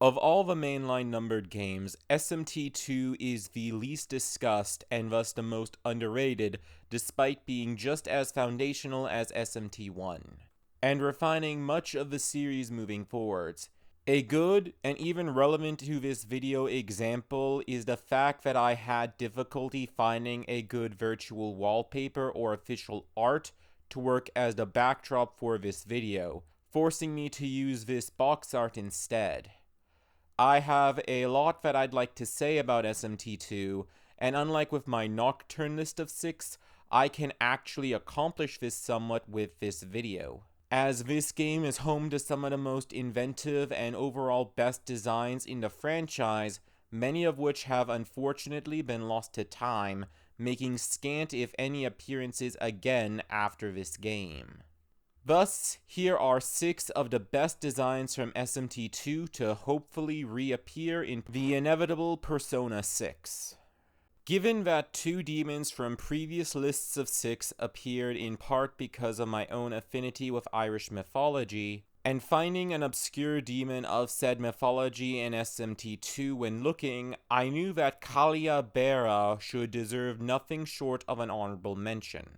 Of all the mainline numbered games, SMT2 is the least discussed and thus the most underrated, despite being just as foundational as SMT1, and refining much of the series moving forwards. A good, and even relevant to this video example, is the fact that I had difficulty finding a good virtual wallpaper or official art to work as the backdrop for this video, forcing me to use this box art instead. I have a lot that I'd like to say about SMT2, and unlike with my Nocturne list of 6, I can actually accomplish this somewhat with this video. As this game is home to some of the most inventive and overall best designs in the franchise, many of which have unfortunately been lost to time, making scant if any appearances again after this game. Thus, here are 6 of the best designs from SMT2 to hopefully reappear in the inevitable Persona 6. Given that 2 demons from previous lists of 6 appeared in part because of my own affinity with Irish mythology, and finding an obscure demon of said mythology in SMT2 when looking, I knew that Kalia Bera should deserve nothing short of an honorable mention.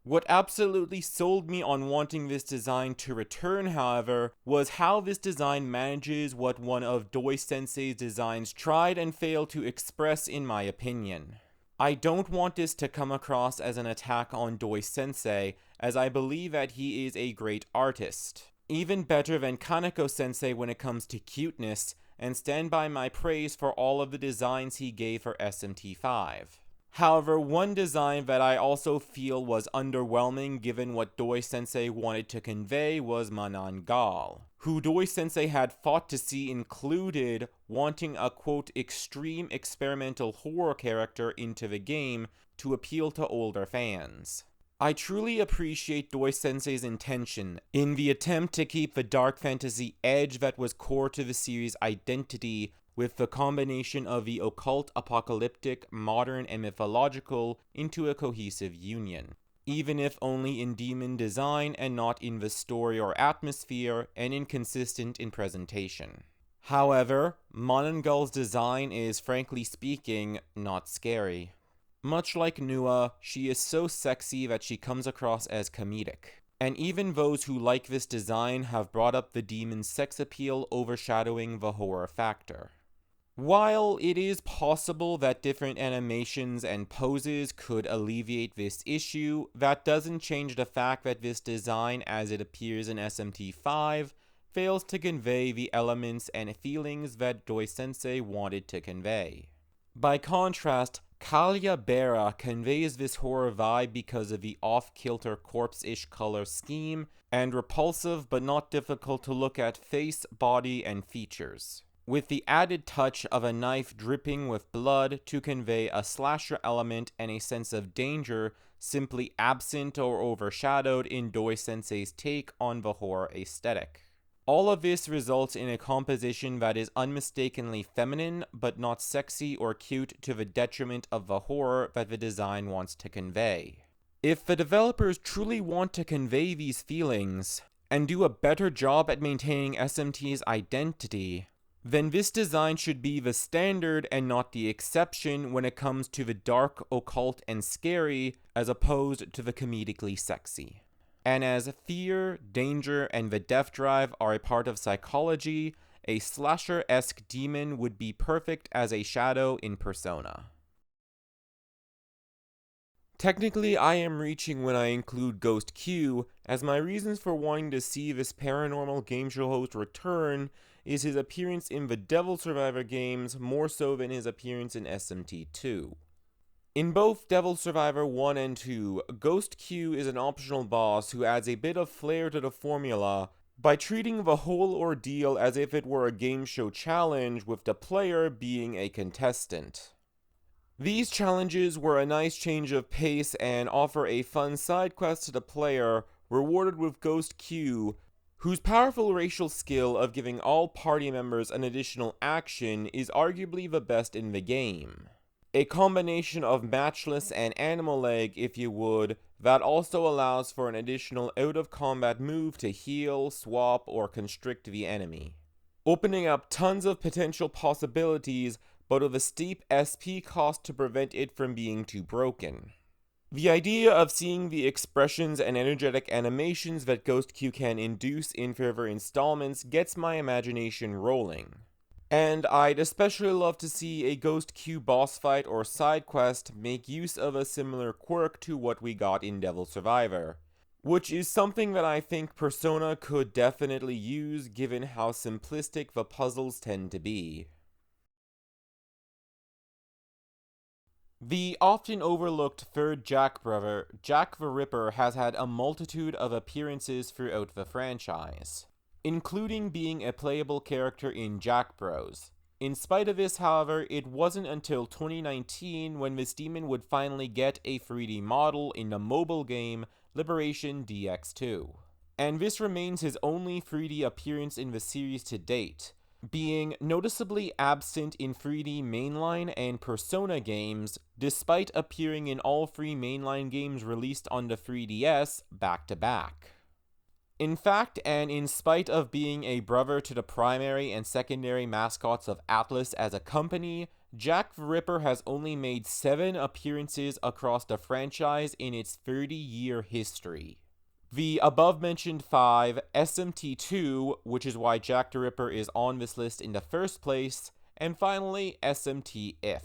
What absolutely sold me on wanting this design to return, however, was how this design manages what one of Doi Sensei's designs tried and failed to express in my opinion. I don't want this to come across as an attack on Doi Sensei, as I believe that he is a great artist. Even better than Kaneko Sensei when it comes to cuteness, and stand by my praise for all of the designs he gave for SMT5. However, one design that I also feel was underwhelming given what Doi Sensei wanted to convey was Manan Gal, who Doi Sensei had fought to see included wanting a quote extreme experimental horror character into the game to appeal to older fans. I truly appreciate Doi Sensei's intention in the attempt to keep the dark fantasy edge that was core to the series' identity with the combination of the occult, apocalyptic, modern, and mythological into a cohesive union, even if only in demon design and not in the story or atmosphere, and inconsistent in presentation. However, Monongal's design is, frankly speaking, not scary. Much like Nua, she is so sexy that she comes across as comedic. And even those who like this design have brought up the demon's sex appeal overshadowing the horror factor. While it is possible that different animations and poses could alleviate this issue, that doesn't change the fact that this design as it appears in SMT5 fails to convey the elements and feelings that Doi Sensei wanted to convey. By contrast, Kalia Bera conveys this horror vibe because of the off-kilter corpse-ish color scheme and repulsive but not difficult to look at face, body, and features, with the added touch of a knife dripping with blood to convey a slasher element and a sense of danger simply absent or overshadowed in Doi Sensei's take on the horror aesthetic. All of this results in a composition that is unmistakably feminine, but not sexy or cute to the detriment of the horror that the design wants to convey. If the developers truly want to convey these feelings, and do a better job at maintaining SMT's identity, then this design should be the standard and not the exception when it comes to the dark, occult, and scary, as opposed to the comedically sexy. And as fear, danger, and the death drive are a part of psychology, a slasher-esque demon would be perfect as a shadow in Persona. Technically, I am reaching when I include Ghost Q, as my reasons for wanting to see this paranormal game show host return is his appearance in the Devil Survivor games more so than his appearance in SMT2. In both Devil Survivor 1 and 2, Ghost Q is an optional boss who adds a bit of flair to the formula by treating the whole ordeal as if it were a game show challenge with the player being a contestant. These challenges were a nice change of pace and offer a fun side quest to the player, rewarded with Ghost Q, whose powerful racial skill of giving all party members an additional action is arguably the best in the game. A combination of matchless and animal leg, if you would, that also allows for an additional out-of-combat move to heal, swap, or constrict the enemy. opening up tons of potential possibilities, but with a steep SP cost to prevent it from being too broken. The idea of seeing the expressions and energetic animations that Ghost Q can induce in further installments gets my imagination rolling. And I'd especially love to see a Ghost Q boss fight or side quest make use of a similar quirk to what we got in Devil Survivor, which is something that I think Persona could definitely use given how simplistic the puzzles tend to be. The often overlooked third Jack brother, Jack the Ripper, has had a multitude of appearances throughout the franchise, including being a playable character in Jack Bros. In spite of this, however, it wasn't until 2019 when this demon would finally get a 3D model in the mobile game Liberation DX2. And this remains his only 3D appearance in the series to date, being noticeably absent in 3D mainline and Persona games, despite appearing in all three mainline games released on the 3DS back to back. In fact, and in spite of being a brother to the primary and secondary mascots of Atlas as a company, Jack the Ripper has only made 7 appearances across the franchise in its 30-year history. The above-mentioned 5, SMT2, which is why Jack the Ripper is on this list in the first place, and finally SMT-IF.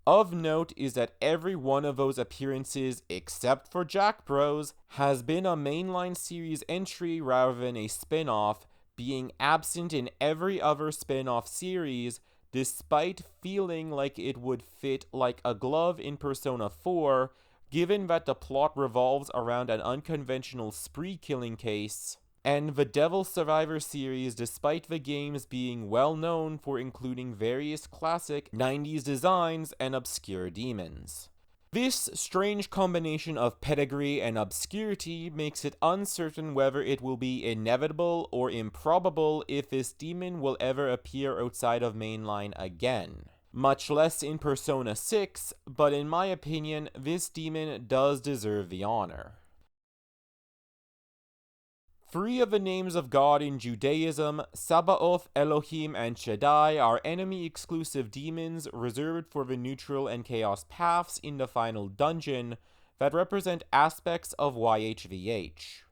Of note is that every one of those appearances, except for Jack Bros, has been a mainline series entry rather than a spin-off, being absent in every other spin-off series, despite feeling like it would fit like a glove in Persona 4, given that the plot revolves around an unconventional spree-killing case, and the Devil Survivor series, despite the games being well known for including various classic 90s designs and obscure demons. This strange combination of pedigree and obscurity makes it uncertain whether it will be inevitable or improbable if this demon will ever appear outside of mainline again. Much less in Persona 6, but in my opinion, this demon does deserve the honor. 3 of the names of God in Judaism, Sabaoth, Elohim, and Shaddai, are enemy-exclusive demons reserved for the neutral and chaos paths in the final dungeon that represent aspects of YHVH.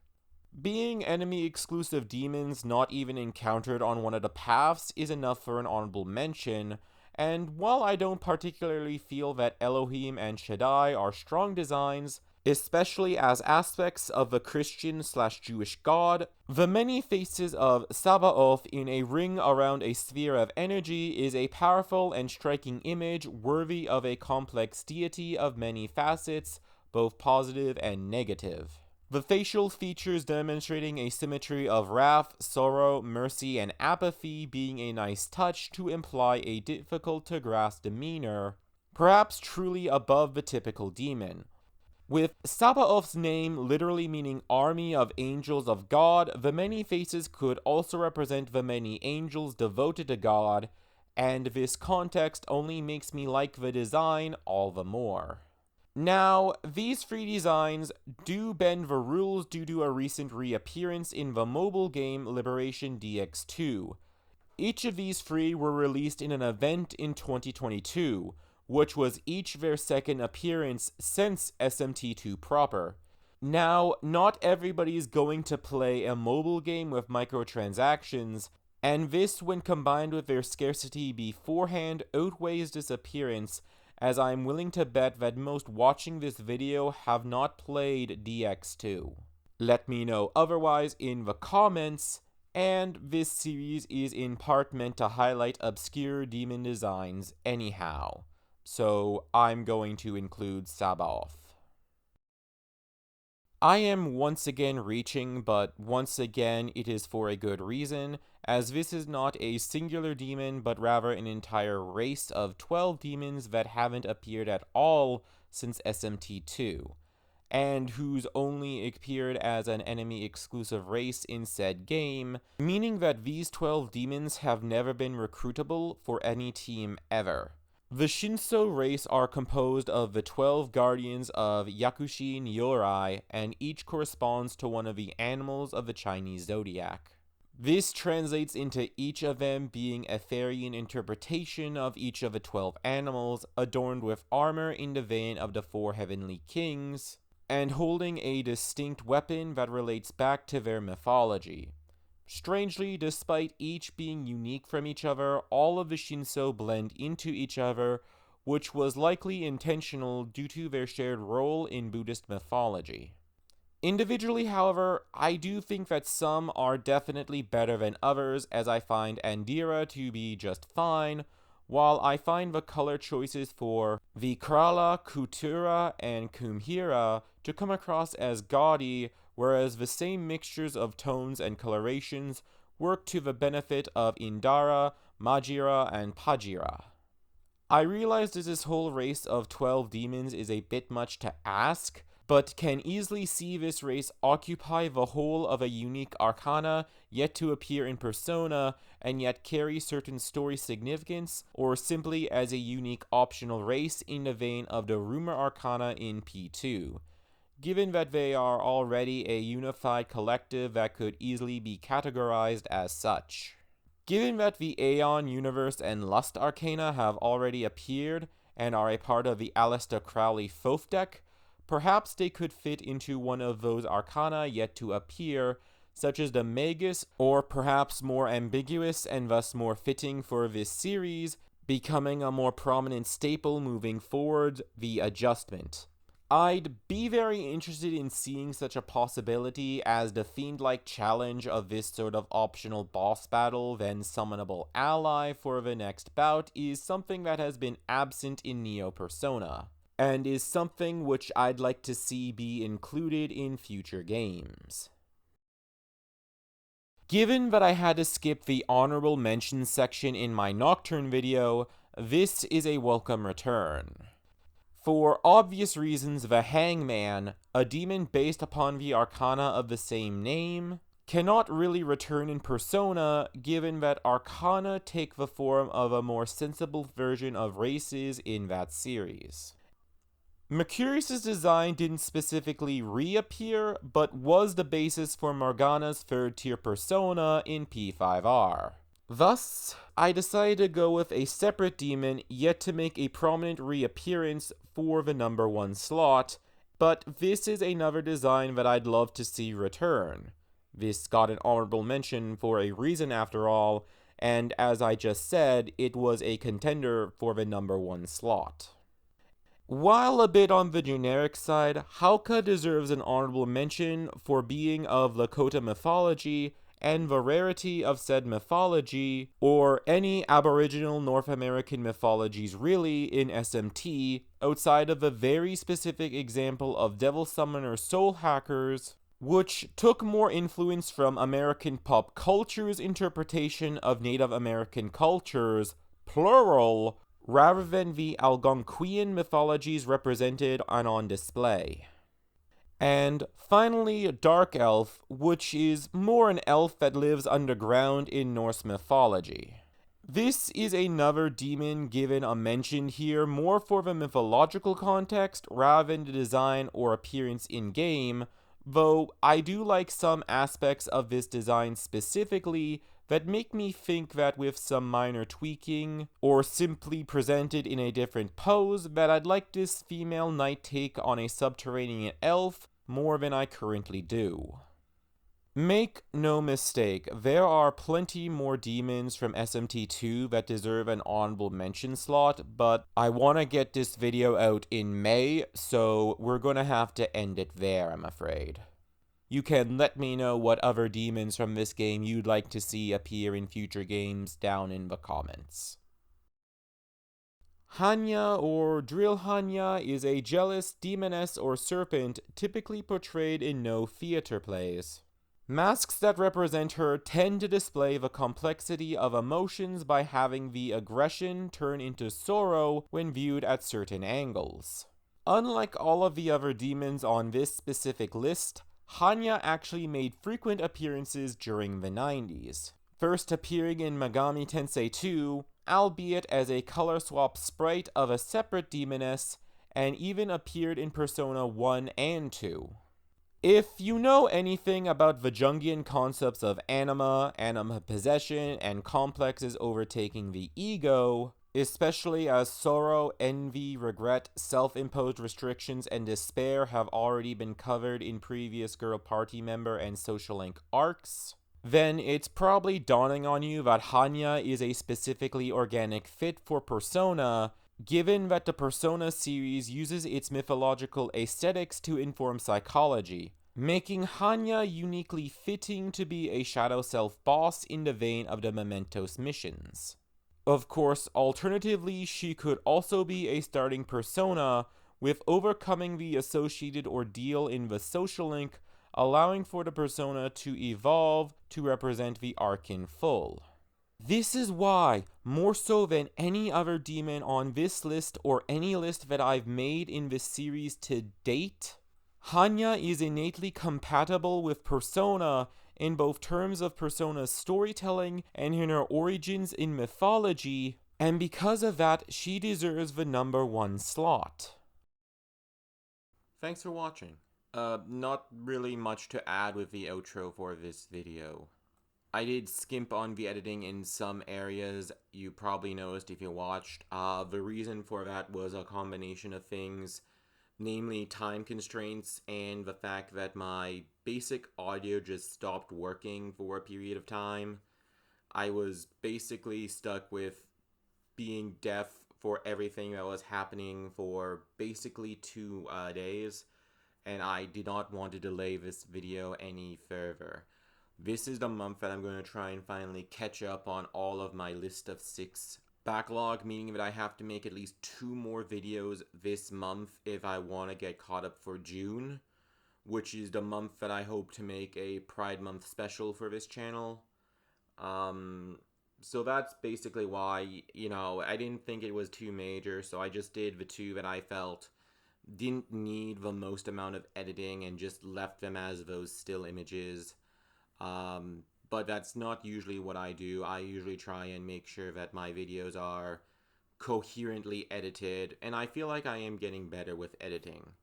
Being enemy-exclusive demons not even encountered on one of the paths is enough for an honorable mention, and while I don't particularly feel that Elohim and Shaddai are strong designs, especially as aspects of the Christian/Jewish god, the many faces of Sabaoth in a ring around a sphere of energy is a powerful and striking image worthy of a complex deity of many facets, both positive and negative. The facial features demonstrating a symmetry of wrath, sorrow, mercy, and apathy being a nice touch to imply a difficult-to-grasp demeanor, perhaps truly above the typical demon. With Sabaoth's name literally meaning army of angels of God, the many faces could also represent the many angels devoted to God, and this context only makes me like the design all the more. Now, these 3 designs do bend the rules due to a recent reappearance in the mobile game Liberation DX2. Each of these 3 were released in an event in 2022, which was each their second appearance since SMT2 proper. Now, not everybody's going to play a mobile game with microtransactions, and this, when combined with their scarcity beforehand, outweighs this appearance, as I'm willing to bet that most watching this video have not played DX2. Let me know otherwise in the comments, and this series is in part meant to highlight obscure demon designs anyhow, so I'm going to include Sabaoth. I am once again reaching, but once again it is for a good reason, as this is not a singular demon, but rather an entire race of 12 demons that haven't appeared at all since SMT2, and whose only appeared as an enemy-exclusive race in said game, meaning that these 12 demons have never been recruitable for any team ever. The Shinso race are composed of the 12 guardians of Yakushi Nyorai, and each corresponds to one of the animals of the Chinese zodiac. This translates into each of them being a Therian interpretation of each of the 12 animals, adorned with armor in the vein of the 4 heavenly kings, and holding a distinct weapon that relates back to their mythology. Strangely, despite each being unique from each other, all of the Shinso blend into each other, which was likely intentional due to their shared role in Buddhist mythology. Individually, however, I do think that some are definitely better than others, as I find Andira to be just fine, while I find the color choices for Vikrala, Kutura, and Kumhira to come across as gaudy, whereas the same mixtures of tones and colorations work to the benefit of Indara, Majira, and Pajira. I realize that this whole race of 12 demons is a bit much to ask, but can easily see this race occupy the whole of a unique arcana yet to appear in persona and yet carry certain story significance, or simply as a unique optional race in the vein of the rumor arcana in P2, given that they are already a unified collective that could easily be categorized as such. Given that the Aeon Universe and Lust Arcana have already appeared and are a part of the Aleister Crowley Thoth deck, perhaps they could fit into one of those arcana yet to appear, such as the Magus, or perhaps more ambiguous and thus more fitting for this series, becoming a more prominent staple moving forward, the Adjustment. I'd be very interested in seeing such a possibility, as the fiend-like challenge of this sort of optional boss battle then summonable ally for the next bout is something that has been absent in Neo Persona, and is something which I'd like to see be included in future games. Given that I had to skip the honorable mentions section in my Nocturne video, this is a welcome return. For obvious reasons, the Hangman, a demon based upon the arcana of the same name, cannot really return in Persona, given that arcana take the form of a more sensible version of races in that series. Mercurius' design didn't specifically reappear, but was the basis for Morgana's third-tier persona in P5R. Thus, I decided to go with a separate demon yet to make a prominent reappearance for the number 1 slot, but this is another design that I'd love to see return. This got an honorable mention for a reason after all, and as I just said, it was a contender for the number 1 slot. While a bit on the generic side, Hauka deserves an honorable mention for being of Lakota mythology and the rarity of said mythology, or any Aboriginal North American mythologies really, in SMT, outside of the very specific example of Devil Summoner Soul Hackers, which took more influence from American pop culture's interpretation of Native American cultures, plural, rather than the Algonquian mythologies represented and on display. And finally, Dark Elf, which is more an elf that lives underground in Norse mythology. This is another demon given a mention here more for the mythological context rather than the design or appearance in-game, though I do like some aspects of this design specifically that make me think that with some minor tweaking, or simply presented in a different pose, that I'd like this female knight take on a subterranean elf more than I currently do. Make no mistake, there are plenty more demons from SMT2 that deserve an honorable mention slot, but I want to get this video out in May, so we're gonna have to end it there, I'm afraid. You can let me know what other demons from this game you'd like to see appear in future games down in the comments. Hanya, or Drill Hanya, is a jealous demoness or serpent typically portrayed in no theater plays. Masks that represent her tend to display the complexity of emotions by having the aggression turn into sorrow when viewed at certain angles. Unlike all of the other demons on this specific list, Hanya actually made frequent appearances during the 90s, first appearing in Megami Tensei II, albeit as a color swap sprite of a separate demoness, and even appeared in Persona 1 and 2. If you know anything about the Jungian concepts of anima possession, and complexes overtaking the ego, especially as sorrow, envy, regret, self-imposed restrictions, and despair have already been covered in previous Girl Party member and Social Link arcs, then it's probably dawning on you that Hanya is a specifically organic fit for Persona, given that the Persona series uses its mythological aesthetics to inform psychology, making Hanya uniquely fitting to be a Shadow Self boss in the vein of the Mementos missions. Of course, alternatively, she could also be a starting Persona, with overcoming the associated ordeal in the Social Link, allowing for the Persona to evolve to represent the arc in full. This is why, more so than any other demon on this list or any list that I've made in this series to date, Hanya is innately compatible with Persona in both terms of Persona's storytelling and in her origins in mythology, and because of that, she deserves the number 1 slot. Thanks for watching. Not really much to add with the outro for this video. I did skimp on the editing in some areas. You probably noticed if you watched. The reason for that was a combination of things, namely time constraints and the fact that my basic audio just stopped working for a period of time. I was basically stuck with being deaf for everything that was happening for basically 2 days, and I did not want to delay this video any further. This is the month that I'm going to try and finally catch up on all of my list of 6 backlog, meaning that I have to make at least 2 more videos this month if I want to get caught up for June, which is the month that I hope to make a Pride Month special for this channel. So that's basically why, I didn't think it was too major, so I just did the 2 that I felt didn't need the most amount of editing and just left them as those still images. But that's not usually what I do. I usually try and make sure that my videos are coherently edited, and I feel like I am getting better with editing.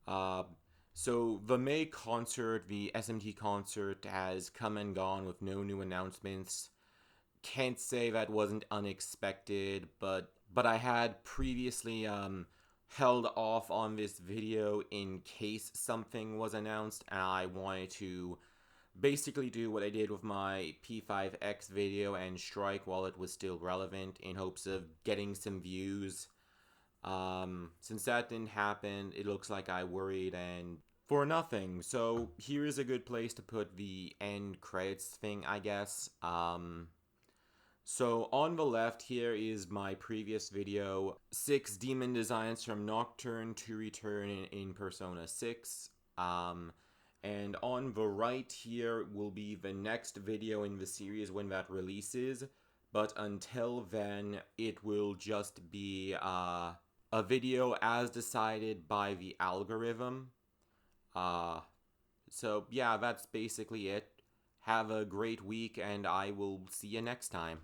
So the May concert, the SMT concert, has come and gone with no new announcements. Can't say that wasn't unexpected, but I had previously held off on this video in case something was announced, and I wanted to basically do what I did with my P5X video and strike while it was still relevant in hopes of getting some views. Since that didn't happen, it looks like I worried and for nothing. So here is a good place to put the end credits thing, I guess. So on the left here is my previous video, 6 demon designs from Nocturne to return in Persona 6. And on the right here will be the next video in the series when that releases, but until then it will just be a video as decided by the algorithm. So yeah, that's basically it. Have a great week, and I will see you next time.